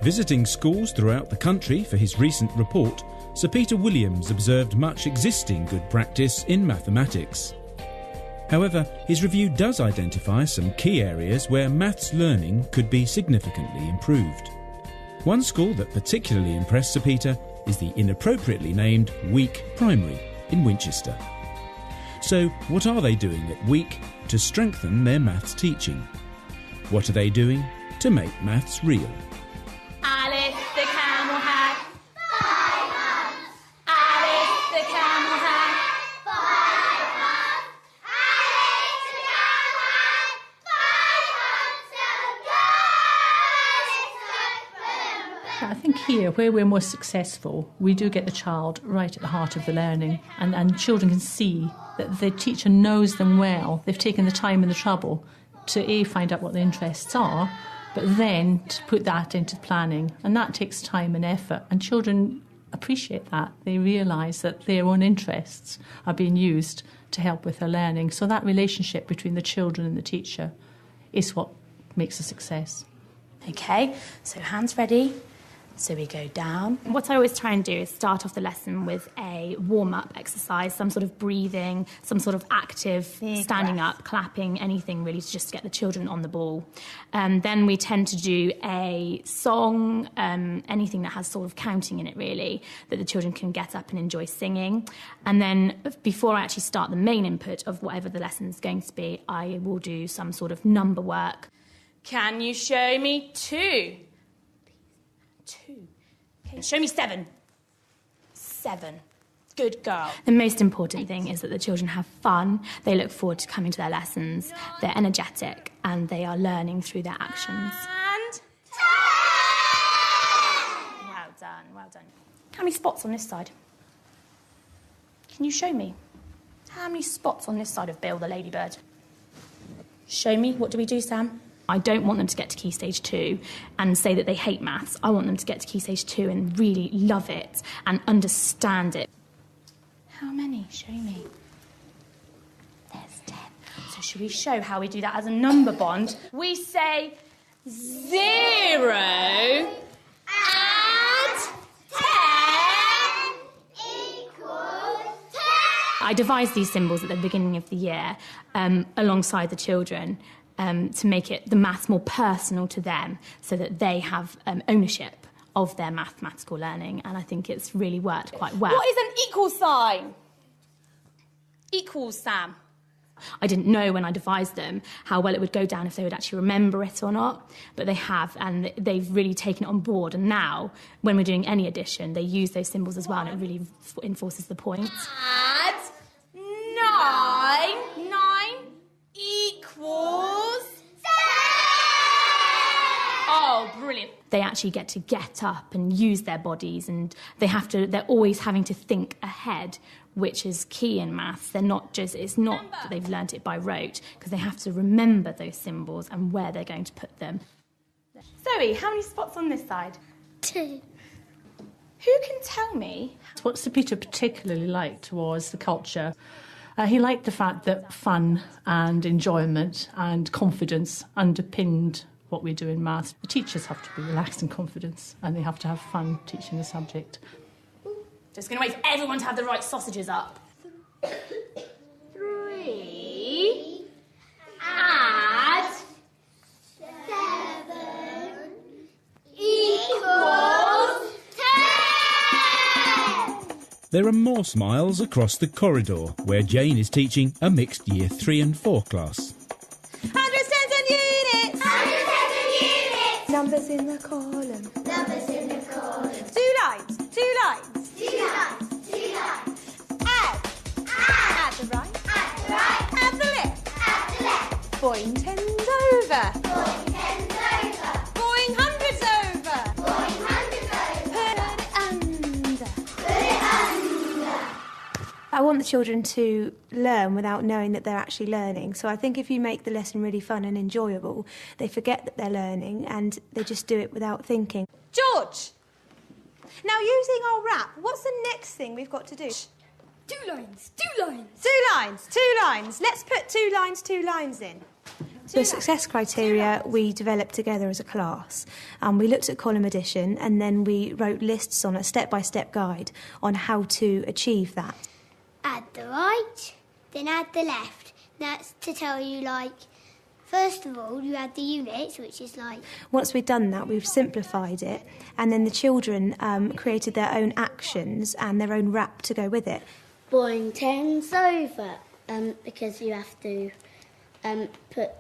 visiting schools throughout the country for his recent report, Sir Peter Williams observed much existing good practice in mathematics. However, his review does identify some key areas where maths learning could be significantly improved. One school that particularly impressed Sir Peter is the inappropriately named Week Primary in Winchester. So, what are they doing at Week to strengthen their maths teaching? What are they doing to make maths real? Alice the camel had 5 humps. Alice the camel had 5 humps. Alice the camel had 5 humps. I think here, where we're most successful, we do get the child right at the heart of the learning, and children can see that the teacher knows them well. They've taken the time and the trouble to find out what their interests are, but then to put that into planning. And that takes time and effort, and children appreciate that. They realise that their own interests are being used to help with their learning. So that relationship between the children and the teacher is what makes a success. Okay, so hands ready. So we go down. What I always try and do is start off the lesson with a warm-up exercise, some sort of breathing, some sort of active standing up, clapping, anything really to just get the children on the ball. Then we tend to do a song, anything that has sort of counting in it really, that the children can get up and enjoy singing. And then before I actually start the main input of whatever the lesson is going to be, I will do some sort of number work. Can you show me 2? 2. Okay, show me 7. 7. Good girl. The most important thing is that the children have fun. They look forward to coming to their lessons. They're energetic and they are learning through their actions. And 10! Well done, well done. How many spots on this side? Can you show me? How many spots on this side of Bill the ladybird? Show me. What do we do, Sam? I don't want them to get to Key Stage 2 and say that they hate maths. I want them to get to Key Stage 2 and really love it and understand it. How many? Show me. There's 10. So should we show how we do that as a number bond? We say 0 and 10 equals 10. I devised these symbols at the beginning of the year alongside the children. To make it the maths more personal to them so that they have ownership of their mathematical learning, and I think it's really worked quite well. What is an equal sign? Equals, Sam. I didn't know when I devised them how well it would go down if they would actually remember it or not, but they have, and they've really taken it on board, and now, when we're doing any addition, they use those symbols as well, and it really enforces the point. Add 9 equals 7! Oh, brilliant. They actually get to get up and use their bodies, and they're always having to think ahead, which is key in maths. It's not that they've learnt it by rote, because they have to remember those symbols and where they're going to put them. Zoe, how many spots on this side? 2. Who can tell me? What Sir Peter particularly liked was the culture. He liked the fact that fun and enjoyment and confidence underpinned what we do in maths. The teachers have to be relaxed and confident, and they have to have fun teaching the subject. Just going to wait for everyone to have the right sausages up. 3 add 7 equals 10! There are more smiles across the corridor where Jane is teaching a mixed Year 3 and 4 class. Hundreds, tens and units! Hundreds, tens and units! Numbers in the column. Numbers in the column. 2 lines, 2 lines. 2 lines, 2 lines. Add. Add the right. Add the right. Add the left. Add the left. Boing tens over. Boing tens over. Boing hundreds over. Boing hundreds over. Put it under. Put it under. I want the children to learn without knowing that they're actually learning. So I think if you make the lesson really fun and enjoyable, they forget that they're learning and they just do it without thinking. George! Now, using our rap, what's the next thing we've got to do? 2 lines, 2 lines. 2 lines, 2 lines. Let's put 2 lines, 2 lines in. The success criteria we developed together as a class. We looked at column addition and then we wrote lists on a step-by-step guide on how to achieve that. Add the right, then add the left. That's to tell you, like, first of all, you add the units, which is like... Once we've done that, we've simplified it, and then the children created their own actions and their own rap to go with it. Boing 10's over, because you have to put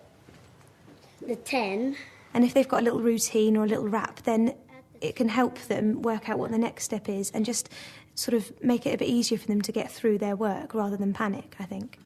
the 10... And if they've got a little routine or a little rap, then it can help them work out what the next step is and just sort of make it a bit easier for them to get through their work rather than panic, I think.